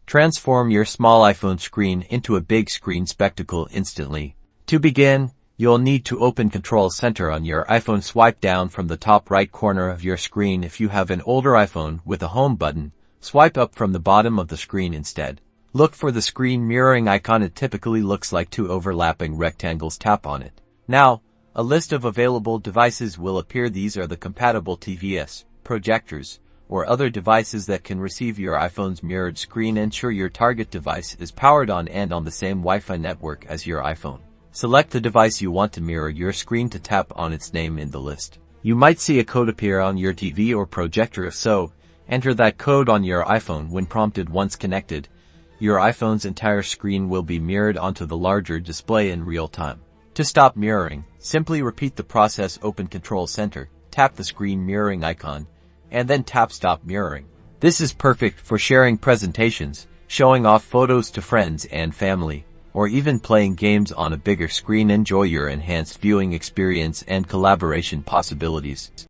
Transform your small iPhone screen into a big screen spectacle instantly. To begin, you'll need to open Control Center on your iPhone. Swipe down from the top right corner of your screen. If you have an older iPhone with a home button, swipe up from the bottom of the screen instead. Look for the screen mirroring icon. It typically looks like two overlapping rectangles. Tap on it. Now, a list of available devices will appear. These are the compatible TVs, projectors, or other devices that can receive your iPhone's mirrored screen. Ensure your target device is powered on and on the same Wi-Fi network as your iPhone. Select the device you want to mirror your screen to tap on its name in the list. You might see a code appear on your TV or projector. If so, enter that code on your iPhone. When prompted, once connected, your iPhone's entire screen will be mirrored onto the larger display in real time. To stop mirroring, simply repeat the process. Open Control Center, tap the screen mirroring icon, and then tap Stop Mirroring. This is perfect for sharing presentations, showing off photos to friends and family, or even playing games on a bigger screen. Enjoy your enhanced viewing experience and collaboration possibilities.